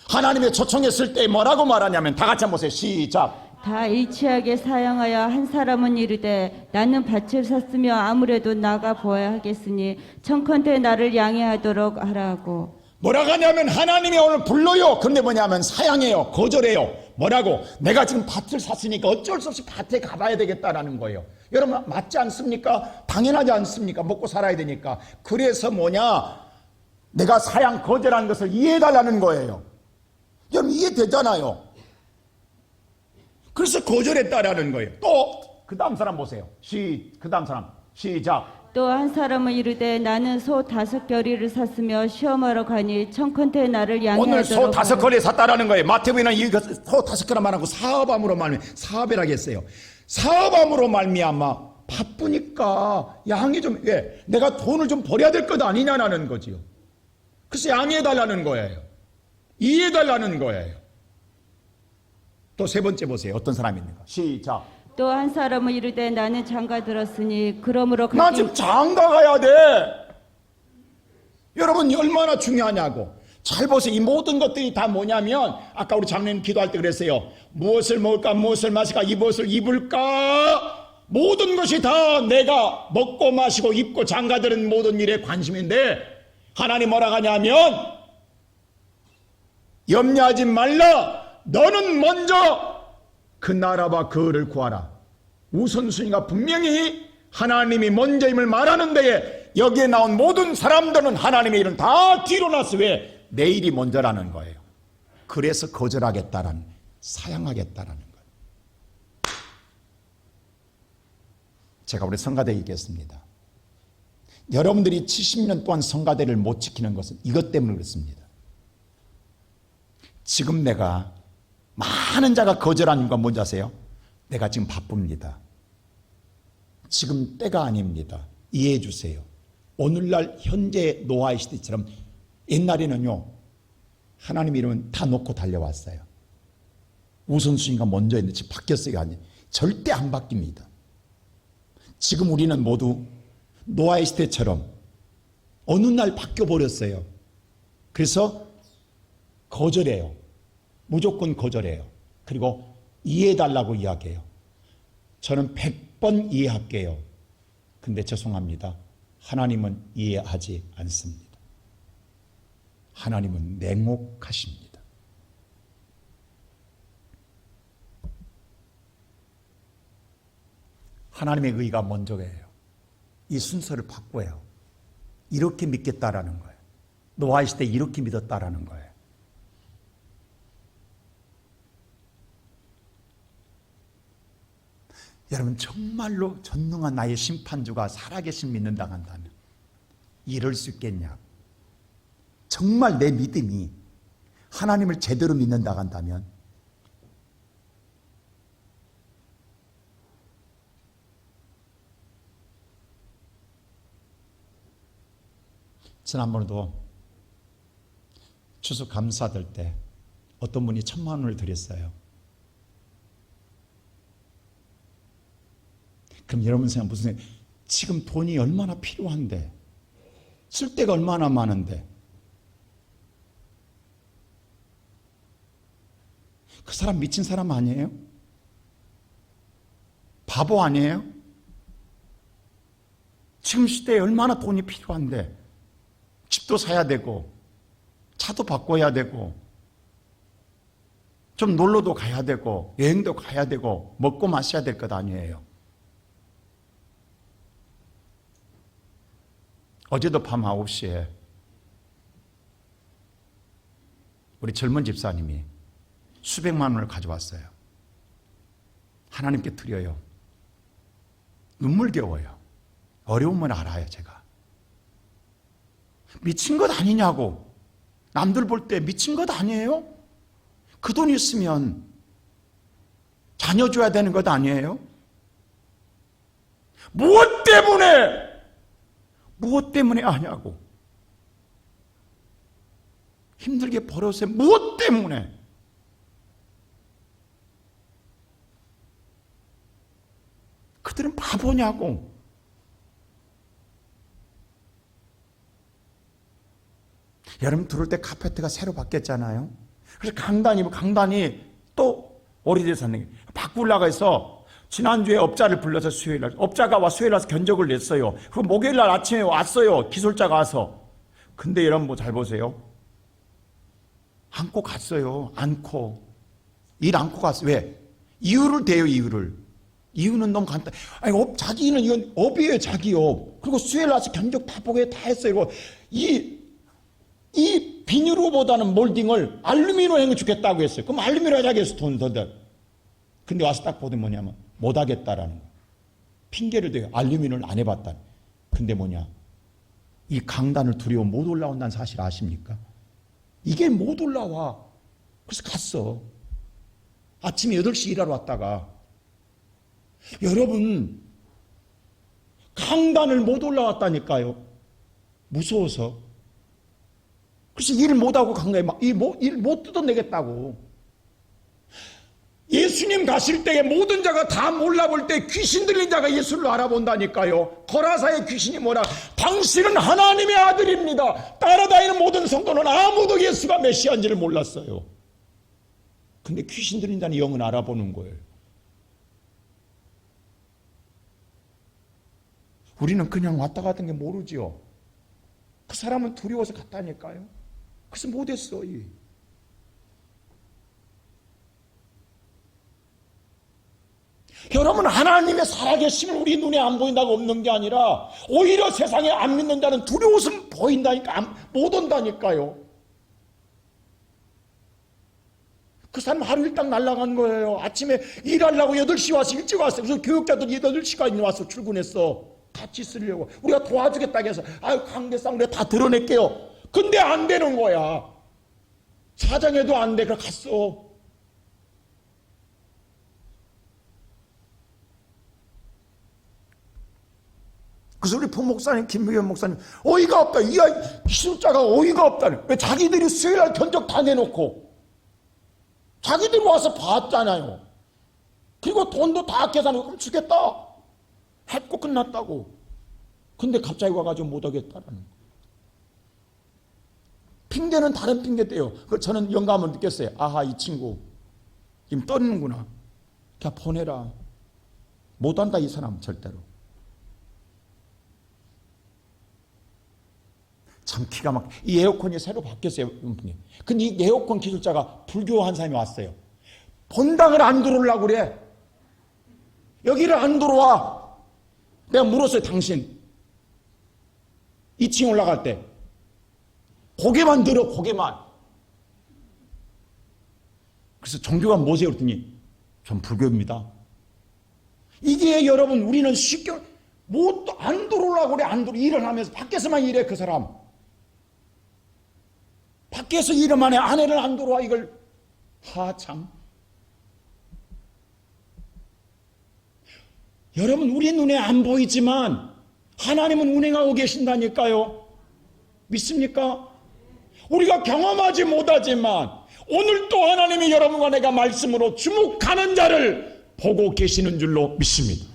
하나님의 초청했을 때 뭐라고 말하냐면 다 같이 한번 보세요. 시작. 다 일치하게 사양하여 한 사람은 이르되 나는 밭을 샀으며 아무래도 나가 보아야 하겠으니 청컨대 나를 양해하도록 하라고. 뭐라고 하냐면 하나님이 오늘 불러요. 그런데 뭐냐면 사양해요. 거절해요. 뭐라고? 내가 지금 밭을 샀으니까 어쩔 수 없이 밭에 가봐야 되겠다라는 거예요. 여러분 맞지 않습니까? 당연하지 않습니까? 먹고 살아야 되니까. 그래서 뭐냐? 내가 사양 거절한 것을 이해해달라는 거예요. 여러분 이해되잖아요. 그래서 거절했다라는 거예요. 또 그 다음 사람 보세요. 그 다음 사람 시작. 또 한 사람은 이르되 나는 소 5겨리를 샀으며 시험하러 가니 청컨대 나를 양해하도록. 오늘 소 5거리 샀다라는 거예요. 마태복음에는 소 5거리 말하고 사업함으로 말미 사업이라고 했어요. 사업함으로 말미암아 바쁘니까 양해 좀 왜? 내가 돈을 좀 벌여야 될 것 아니냐라는 거지요. 그래서 양해해달라는 거예요. 이해해달라는 거예요. 또 세 번째 보세요. 어떤 사람이 있는가? 시작. 또 한 사람은 이르되 나는 장가 들었으니 그러므로 나 지금 장가 가야 돼. 여러분 얼마나 중요하냐고. 잘 보세요. 이 모든 것들이 다 뭐냐면 아까 우리 장로님 기도할 때 그랬어요. 무엇을 먹을까 무엇을 마실까 이 무엇을 입을까 모든 것이 다 내가 먹고 마시고 입고 장가드는 모든 일에 관심인데 하나님 뭐라 하냐면 염려하지 말라. 너는 먼저 그 나라와 그 의를 구하라. 우선순위가 분명히 하나님이 먼저임을 말하는 데에 여기에 나온 모든 사람들은 하나님의 일은 다 뒤로 놨어. 왜? 내 일이 먼저라는 거예요. 그래서 거절하겠다라는, 사양하겠다라는 거예요. 제가 우리 성가대 얘기했습니다. 여러분들이 70년 동안 성가대를 못 지키는 것은 이것 때문에 그렇습니다. 지금 내가 많은 자가 거절한 이유가 뭔지 아세요? 내가 지금 바쁩니다. 지금 때가 아닙니다. 이해해 주세요. 오늘날 현재 노아의 시대처럼 옛날에는요 하나님 이름은 다 놓고 달려왔어요. 우선순위가 먼저 했는데 지금 바뀌었어요. 아니 절대 안 바뀝니다. 지금 우리는 모두 노아의 시대처럼 어느 날 바뀌어버렸어요. 그래서 거절해요. 무조건 거절해요. 그리고 이해해달라고 이야기해요. 저는 100번 이해할게요. 근데 죄송합니다. 하나님은 이해하지 않습니다. 하나님은 냉혹하십니다. 하나님의 의가 먼저예요. 이 순서를 바꿔요. 이렇게 믿겠다라는 거예요. 노아의 시대에 이렇게 믿었다라는 거예요. 여러분 정말로 전능한 나의 심판주가 살아계신 믿는다 한다면 이럴 수 있겠냐? 정말 내 믿음이 하나님을 제대로 믿는다 한다면 지난번에도 추수 감사들 때 어떤 분이 1,000만 원을 드렸어요. 그럼 여러분 생각 무슨 지금 돈이 얼마나 필요한데 쓸 데가 얼마나 많은데 그 사람 미친 사람 아니에요? 바보 아니에요? 지금 시대에 얼마나 돈이 필요한데 집도 사야 되고 차도 바꿔야 되고 좀 놀러도 가야 되고 여행도 가야 되고 먹고 마셔야 될 것 아니에요. 어제도 밤 9시에 우리 젊은 집사님이 수백만 원을 가져왔어요. 하나님께 드려요. 눈물겨워요. 어려움을 알아요, 제가. 미친 것 아니냐고. 남들 볼 때 미친 것 아니에요? 그 돈 있으면 자녀 줘야 되는 것 아니에요? 무엇 때문에 하냐고. 힘들게 벌었어요. 무엇 때문에? 그들은 바보냐고. 여러분 들어올 때 카페트가 새로 바뀌었잖아요. 그래서 강단이 또 오래돼서 바꾸려고 해서 지난주에 업자를 불러서 수요일날 업자가 와 수요일날 견적을 냈어요. 그리고 목요일날 아침에 왔어요. 기술자가 와서. 근데 여러분 잘 보세요. 안고 갔어요. 일 안고 갔어요. 왜? 이유를 대요. 이유는 너무 간단. 아니 자기는 이건 업이에요. 자기 업. 그리고 수요일 와서 견적 다 보게 다 했어요. 이 비닐로보다는 몰딩을 알루미늄 주겠다고 했어요. 그럼 알루미늄 하자고 해서 돈 더 들. 근데 와서 딱 보더니 뭐냐면 못하겠다라는 거. 핑계를 대요. 알루미늄을 안 해봤다. 근데 뭐냐? 이 강단을 두려워 못 올라온다는 사실 아십니까? 이게 못 올라와. 그래서 갔어. 아침에 8시 일하러 왔다가 여러분 강단을 못 올라왔다니까요. 무서워서. 그래서 일 못하고 강단에 일 못 뜯어내겠다고. 예수님 가실 때에 모든 자가 다 몰라볼 때 귀신 들린 자가 예수를 알아본다니까요. 거라사의 귀신이 뭐라? 당신은 하나님의 아들입니다. 따라다니는 모든 성도는 아무도 예수가 메시아인지를 몰랐어요. 근데 귀신 들린 자는 영은 알아보는 거예요. 우리는 그냥 왔다 갔던 게 모르지요. 그 사람은 두려워서 갔다니까요. 그래서 못했어. 여러분 하나님의 살아계심을 우리 눈에 안 보인다고 없는 게 아니라 오히려 세상에 안 믿는 자는 두려워서 보인다니까 못 온다니까요. 그 사람 하루 일당 날아간 거예요. 아침에 일하려고 8시 와서 일찍 왔어요. 그래서 교육자들이 8시까지 와서 출근했어. 같이 쓰려고. 우리가 도와주겠다고 해서 아유 관계상 우리가 다 드러낼게요. 근데 안 되는 거야. 사정해도 안 돼. 그래 갔어. 그래서 우리 부목사님 김미경 목사님 어이가 없다. 이 기술자가 어이가 없다는. 왜 자기들이 수요일날 견적 다 내놓고 자기들이 와서 봤잖아요. 그리고 돈도 다 계산하고 그럼 주겠다 했고 끝났다고. 근데 갑자기 와가지고 못하겠다라는 거. 핑계는 다른 핑계 대요. 저는 영감을 느꼈어요. 아하 이 친구 지금 떠는구나. 그냥 보내라. 못한다 이 사람 절대로. 참 기가 막. 이 에어컨이 새로 바뀌었어요. 근데 이 에어컨 기술자가 불교 한 사람이 왔어요. 본당을 안 들어오려고 그래. 여기를 안 들어와. 내가 물었어요. 당신 2층 올라갈 때 고개만 들어. 고개만. 그래서 종교가 뭐세요? 그랬더니 전 불교입니다. 이게 여러분 우리는 쉽게 안 들어오려고 그래. 안 들어. 일을 하면서 밖에서만 일해. 그 사람 밖에서 일만 해. 아내를 안 들어와. 이걸 참. 여러분 우리 눈에 안 보이지만 하나님은 운행하고 계신다니까요. 믿습니까? 우리가 경험하지 못하지만 오늘 또 하나님이 여러분과 내가 말씀으로 주목하는 자를 보고 계시는 줄로 믿습니다.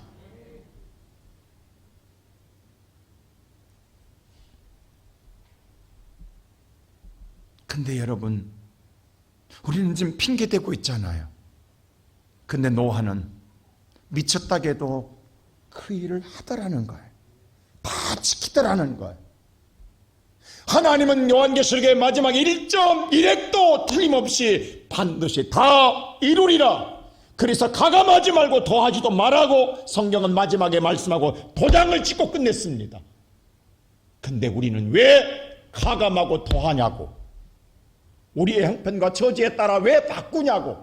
근데 여러분 우리는 지금 핑계대고 있잖아요. 근데 노아는 미쳤다게도 그 일을 하더라는 거예요. 다 지키더라는 거예요. 하나님은 요한계시록의 마지막 1.1핵도 틀림없이 반드시 다 이루리라. 그래서 가감하지 말고 더하지도 말라고 성경은 마지막에 말씀하고 도장을 찍고 끝냈습니다. 근데 우리는 왜 가감하고 더하냐고, 우리의 형편과 처지에 따라 왜 바꾸냐고.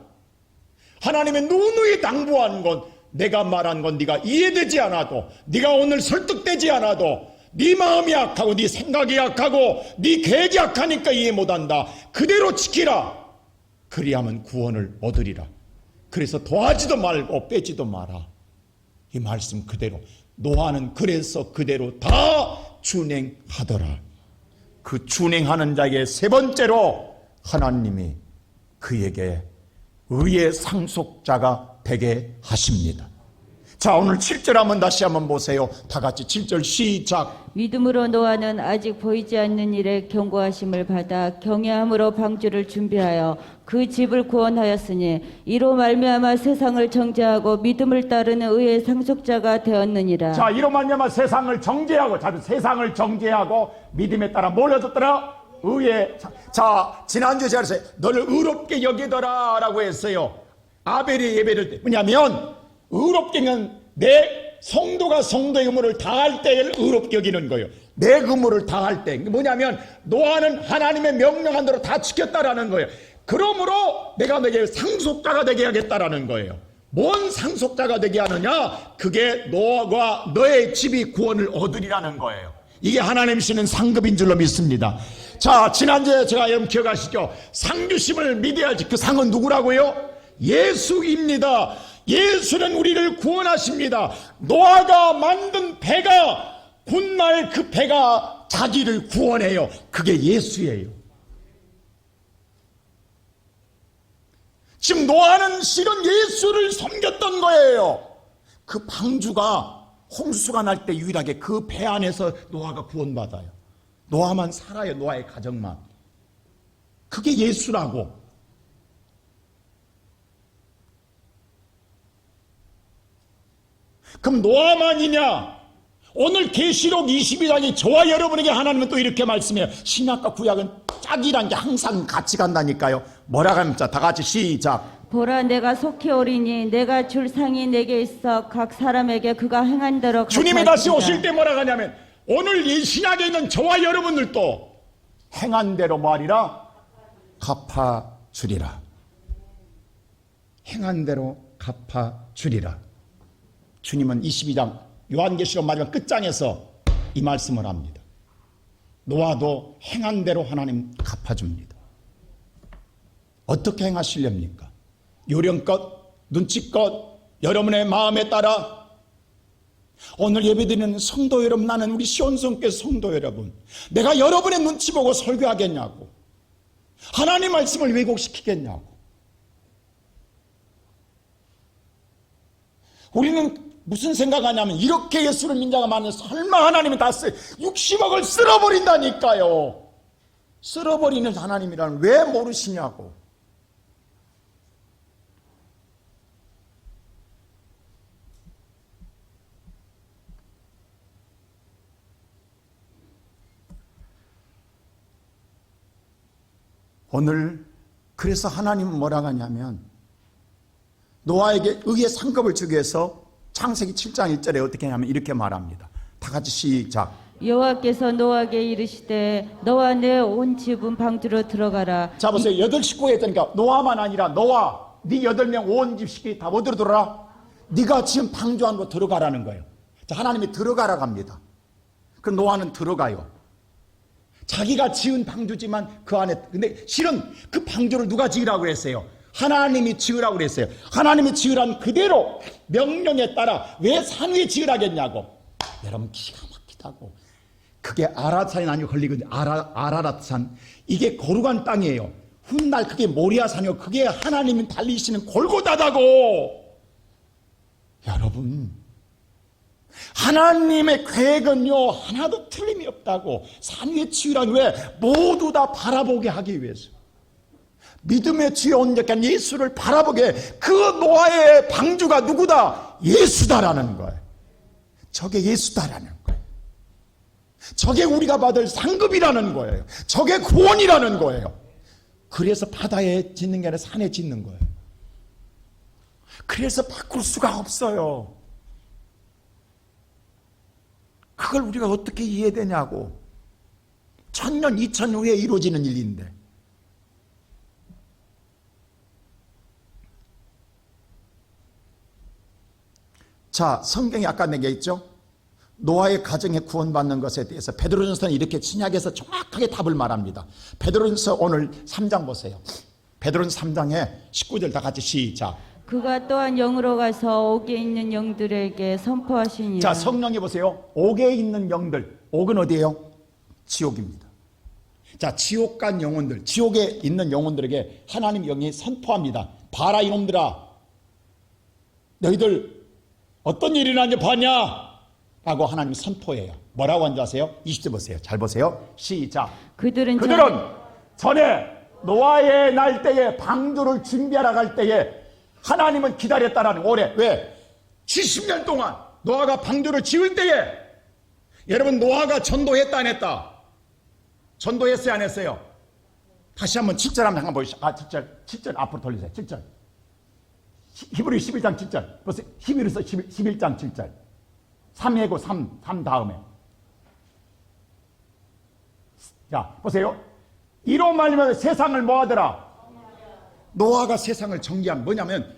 하나님의 누누이 당부한 건, 내가 말한 건 네가 이해되지 않아도, 네가 오늘 설득되지 않아도, 네 마음이 약하고 네 생각이 약하고 네 계획이 약하니까 이해 못한다. 그대로 지키라. 그리하면 구원을 얻으리라. 그래서 더하지도 말고 빼지도 마라. 이 말씀 그대로, 노아는 그래서 그대로 다 준행하더라. 그 준행하는 자에게 세 번째로 하나님이 그에게 의의 상속자가 되게 하십니다. 자, 오늘 7절 한번 다시 한번 보세요. 다 같이 7절 시작. 믿음으로 노아는 아직 보이지 않는 일에 경고하심을 받아 경외함으로 방주를 준비하여 그 집을 구원하였으니 이로 말미암아 세상을 정죄하고 믿음을 따르는 의의 상속자가 되었느니라. 자, 이로 말미암아 세상을 정죄하고, 자, 세상을 정죄하고 믿음에 따라 뭘 얻었더라? 의의. 자, 지난주에 제가 그랬어요. 너를 의롭게 여기더라 라고 했어요. 아벨의 예배를 뭐냐면, 의롭게는 내 성도가 성도의 의무를 다할 때를 의롭게 여기는 거예요. 내 의무를 다할 때. 뭐냐면 노아는 하나님의 명령한 대로 다 지켰다라는 거예요. 그러므로 내가 너에게 상속자가 되게 하겠다라는 거예요. 뭔 상속자가 되게 하느냐? 그게 노아와 너의 집이 구원을 얻으리라는 거예요. 이게 하나님 주시는 상급인 줄로 믿습니다. 자, 지난주에 제가 여러분 기억하시죠? 상 주심을 믿어야지. 그 상은 누구라고요? 예수입니다. 예수는 우리를 구원하십니다. 노아가 만든 배가, 훗날 그 배가 자기를 구원해요. 그게 예수예요. 지금 노아는 실은 예수를 섬겼던 거예요. 그 방주가 홍수가 날 때 유일하게 그 배 안에서 노아가 구원받아요. 노아만 살아요. 노아의 가정만. 그게 예수라고. 그럼 노아만이냐? 오늘 계시록 22장이 저와 여러분에게 하나님은 또 이렇게 말씀해요. 신약과 구약은 짝이란 게 항상 같이 간다니까요. 뭐라고 합니까? 다 같이 시작. 보라, 내가 속히 오리니 내가 줄 상이 내게 있어 각 사람에게 그가 행한 대로 주님이 다시 오실 때 뭐라고 하냐면, 오늘 이 신약에 있는 저와 여러분들도 행한 대로 뭐하리라? 갚아주리라. 행한 대로 갚아주리라. 주님은 22장 요한계시록 마지막 끝장에서 이 말씀을 합니다. 노아도 행한 대로 하나님 갚아줍니다. 어떻게 행하시렵니까? 요령껏, 눈치껏, 여러분의 마음에 따라. 오늘 예배드리는 성도 여러분, 나는 우리 시온성교회 성도 여러분, 내가 여러분의 눈치 보고 설교하겠냐고, 하나님 말씀을 왜곡시키겠냐고. 우리는 무슨 생각하냐면, 이렇게 예수를 믿는 자가 많으면 설마 하나님이 다 60억을 쓸어버린다니까요. 쓸어버리는 하나님이라는 왜 모르시냐고. 오늘 그래서 하나님은 뭐라고 하냐면, 노아에게 의의 상급을 주기 위해서 창세기 7장 1절에 어떻게 하냐면 이렇게 말합니다. 다 같이 시작. 여호와께서 노아에게 이르시되 너와 내 온 집은 방주로 들어가라. 자, 보세요. 8식구에 했다니까 노아만 아니라 노아, 네 8명 온 집 식구이 다 어디로 들어라? 네가 지금 방주 안으로 들어가라는 거예요. 자, 하나님이 들어가라고 합니다. 그럼 노아는 들어가요. 자기가 지은 방주지만 그 안에, 근데 실은 그 방주를 누가 지으라고 했어요? 하나님이 지으라고 그랬어요. 하나님이 지으란 그대로 명령에 따라. 왜 산 위에 지으라겠냐고. 여러분, 기가 막히다고. 그게 아라산이 아니고 걸리거든요. 아라랏산. 이게 거룩한 땅이에요. 훗날 그게 모리아산이고 그게 하나님이 달리시는 골고다다고. 여러분, 하나님의 계획은요 하나도 틀림이 없다고. 산 위에 지으란 왜? 모두 다 바라보게 하기 위해서. 믿음의 주에 온 약간 예수를 바라보게. 그 노아의 방주가 누구다? 예수다라는 거예요. 저게 예수다라는 거예요. 저게 우리가 받을 상급이라는 거예요. 저게 구원이라는 거예요. 그래서 바다에 짓는 게 아니라 산에 짓는 거예요. 그래서 바꿀 수가 없어요. 그걸 우리가 어떻게 이해되냐고. 1000년, 2000년 후에 이루어지는 일인데. 자, 성경에 아까 내게 있죠? 노아의 가정에 구원받는 것에 대해서 베드로전서는 이렇게 신약에서 정확하게 답을 말합니다. 베드로전서 오늘 3장 보세요. 베드로전서 3장에 19절 다 같이 시작. 그가 또한 영으로 가서 옥에 있는 영들에게 선포하시니라. 자, 성령이 보세요. 옥에 있는 영들. 옥은 어디예요? 지옥입니다. 자, 지옥 간 영혼들, 지옥에 있는 영혼들에게 하나님 영이 선포합니다. 봐라 이놈들아, 너희들 어떤 일이 일어나는지 봤냐? 라고 하나님이 선포해요. 뭐라고 하는지 아세요? 20절 보세요. 잘 보세요. 시작. 그들은 전에 노아의 날 때에 방주를 준비하러 갈 때에 하나님은 기다렸다라는 오래. 왜? 70년 동안 노아가 방주를 지을 때에 여러분 노아가 전도했다 안 했다? 전도했어요 안 했어요? 다시 한번 7절 한번 보시죠. 7절 앞으로 돌리세요. 7절. 히브리 11장 7절. 보세요. 히브리서 11장 7절. 3회고 3 다음에. 자, 보세요. 이로 말미암아 세상을 뭐하더라? 노아가 세상을 정리한 뭐냐면,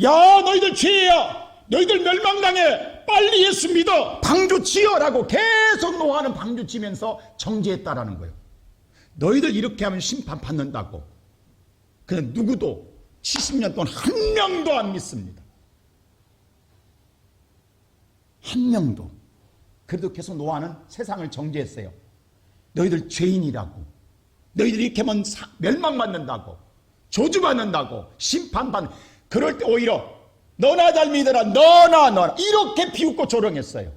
야 너희들 죄야, 너희들 멸망당해, 빨리 예수 믿어, 방주 지어라고 계속 노아는 방주 지면서 정죄했다라는 거예요. 너희들 이렇게 하면 심판 받는다고. 근데 누구도 70년 동안 한 명도 안 믿습니다. 한 명도. 그래도 계속 노아는 세상을 정죄했어요. 너희들 죄인이라고, 너희들 이렇게 하면 멸망받는다고, 저주받는다고, 심판받는. 그럴 때 오히려 너나 잘 믿어라, 너나 이렇게 비웃고 조롱했어요.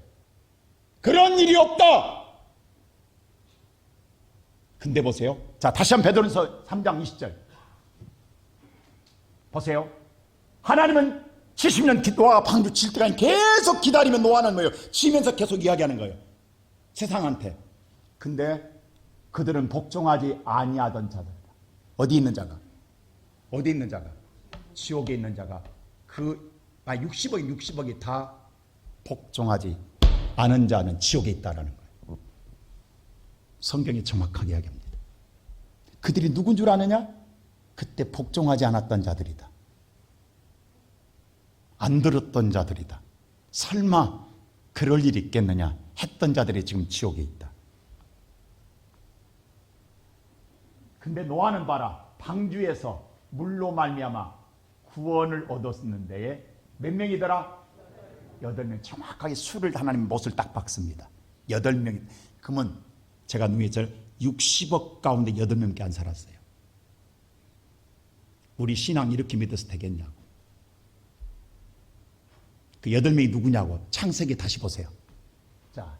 그런 일이 없다. 근데 보세요. 자, 다시 한번 베드로전서 3장 20절 보세요. 하나님은 70년 노아가 방주 칠 때까지 계속 기다리면 노아는 뭐예요? 지면서 계속 이야기하는 거예요. 세상한테. 근데 그들은 복종하지 아니하던 자들이다. 어디 있는 자가? 어디 있는 자가? 지옥에 있는 자가. 60억이 다 복종하지 않은 자는 지옥에 있다라는 거예요. 성경이 정확하게 이야기합니다. 그들이 누군 줄 아느냐? 그때 복종하지 않았던 자들이다. 안 들었던 자들이다. 설마 그럴 일이 있겠느냐 했던 자들이 지금 지옥에 있다. 근데 노아는 봐라, 방주에서 물로 말미암아 구원을 얻었는데 몇 명이더라? 8명. 정확하게 수를 하나님 못을 딱 박습니다. 8명. 그러면 제가 눈에 60억 가운데 8명밖에 안 살았어요. 우리 신앙 이렇게 믿어서 되겠냐고. 그 8명이 누구냐고. 창세기 다시 보세요. 자,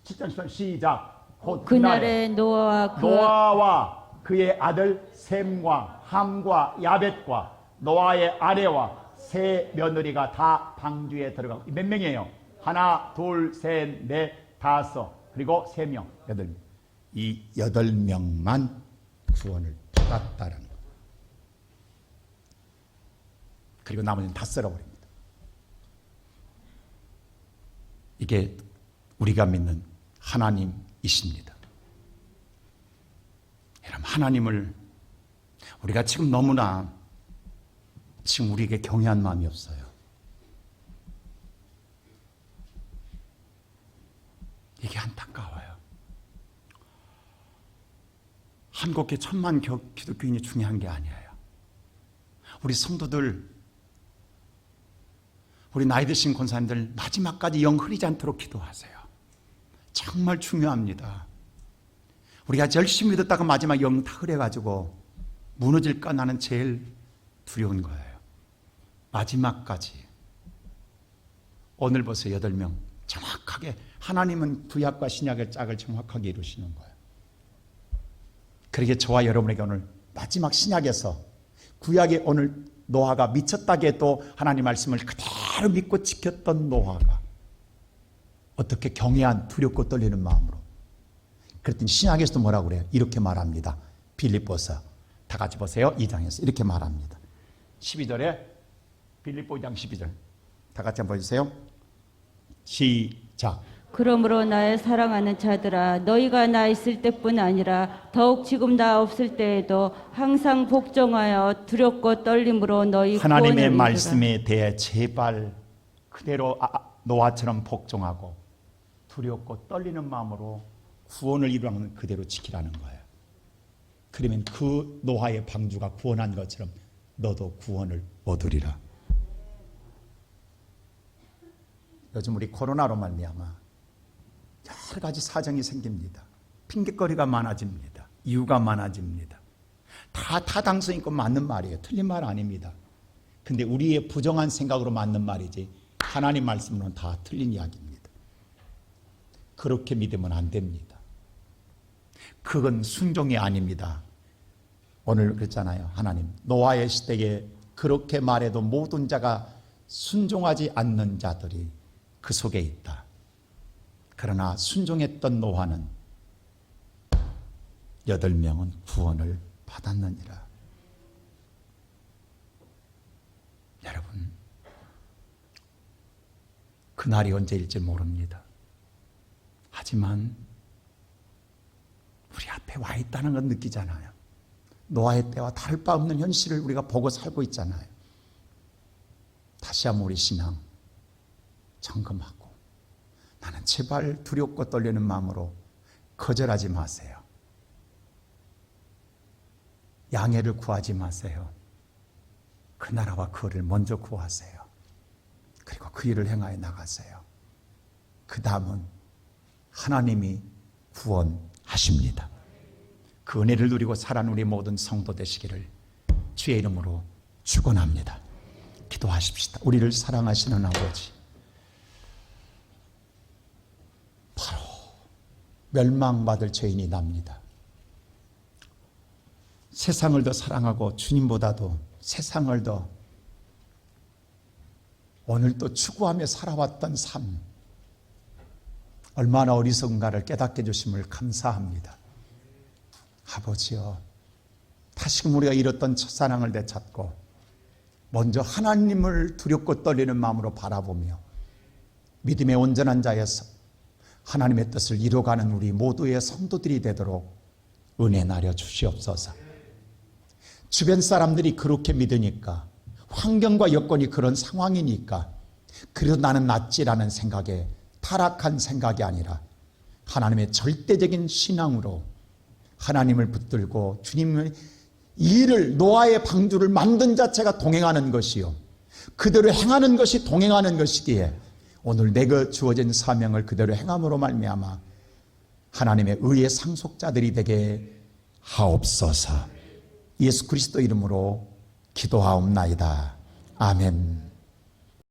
7장 시작. 곧 그날에 노아와 그의 아들 셈과 함과 야벳과 노아의 아내와 세 며느리가 다 방주에 들어가고. 몇 명이에요? 하나, 둘, 셋, 넷, 다섯, 그리고 3명, 8명. 이 8명만 구원을 받았다라는 거예요. 그리고 나머지는 다 썰어버립니다. 이게 우리가 믿는 하나님이십니다. 여러분, 하나님을 우리가 지금 너무나 지금 우리에게 경외한 마음이 없어요. 이게 안타까워요. 한국에 1000만 기독교인이 중요한 게 아니에요. 우리 성도들, 우리 나이 드신 권사님들 마지막까지 영 흐리지 않도록 기도하세요. 정말 중요합니다. 우리가 열심히 듣다가 마지막 영 다 흐려가지고 무너질까 나는 제일 두려운 거예요. 마지막까지. 오늘 보세요. 8명. 정확하게 하나님은 구약과 신약의 짝을 정확하게 이루시는 거예요. 그러기에 저와 여러분에게 오늘 마지막 신약에서 구약에 오늘 노아가 미쳤다게 또 하나님 말씀을 그대로 믿고 지켰던 노아가 어떻게 경외한 두렵고 떨리는 마음으로. 그랬더니 신약에서도 뭐라고 그래요? 이렇게 말합니다. 빌립보서 다 같이 보세요. 2장에서 이렇게 말합니다. 12절에 빌립보 2장 12절 다 같이 한번 보여주세요. 시작. 그러므로 나의 사랑하는 자들아, 너희가 나 있을 때뿐 아니라 더욱 지금 나 없을 때에도 항상 복종하여 두렵고 떨림으로 너희 하나님의 구원을 말씀에 대해 제발 그대로 노아처럼 복종하고 두렵고 떨리는 마음으로 구원을 이루는 그대로 지키라는 거예요. 그러면 그 노아의 방주가 구원한 것처럼 너도 구원을 얻으리라. 요즘 우리 코로나로 말미암아 여러 가지 사정이 생깁니다. 핑계거리가 많아집니다. 이유가 많아집니다. 다 타당성 있고 맞는 말이에요. 틀린 말 아닙니다. 근데 우리의 부정한 생각으로 맞는 말이지 하나님 말씀으로는 다 틀린 이야기입니다. 그렇게 믿으면 안 됩니다. 그건 순종이 아닙니다. 오늘 그랬잖아요. 하나님 노아의 시대에 그렇게 말해도 모든 자가 순종하지 않는 자들이 그 속에 있다. 그러나 순종했던 노아는 8명은 구원을 받았느니라. 여러분, 그날이 언제일지 모릅니다. 하지만 우리 앞에 와 있다는 건 느끼잖아요. 노아의 때와 다를 바 없는 현실을 우리가 보고 살고 있잖아요. 다시 한번 우리 신앙 점검하고 나는 제발 두렵고 떨리는 마음으로 거절하지 마세요. 양해를 구하지 마세요. 그 나라와 그 을을 먼저 구하세요. 그리고 그 일을 행하여 나가세요. 그 다음은 하나님이 구원하십니다. 그 은혜를 누리고 살아는 우리 모든 성도 되시기를 주의 이름으로 축원합니다. 기도하십시다. 우리를 사랑하시는 아버지, 바로 멸망받을 죄인이 납니다. 세상을 더 사랑하고 주님보다도 세상을 더 오늘 또 추구하며 살아왔던 삶, 얼마나 어리석은가를 깨닫게 해주심을 감사합니다. 아버지여, 다시금 우리가 잃었던 첫사랑을 되찾고 먼저 하나님을 두렵고 떨리는 마음으로 바라보며 믿음의 온전한 자에서 하나님의 뜻을 이루어가는 우리 모두의 성도들이 되도록 은혜 나려 주시옵소서. 주변 사람들이 그렇게 믿으니까, 환경과 여건이 그런 상황이니까 그래도 나는 낫지라는 생각에 타락한 생각이 아니라 하나님의 절대적인 신앙으로 하나님을 붙들고 주님의 일을, 노아의 방주를 만든 자체가 동행하는 것이요, 그대로 행하는 것이 동행하는 것이기에 오늘 내가 주어진 사명을 그대로 행함으로 말미암아 하나님의 의의 상속자들이 되게 하옵소서. 예수 그리스도 이름으로 기도하옵나이다. 아멘.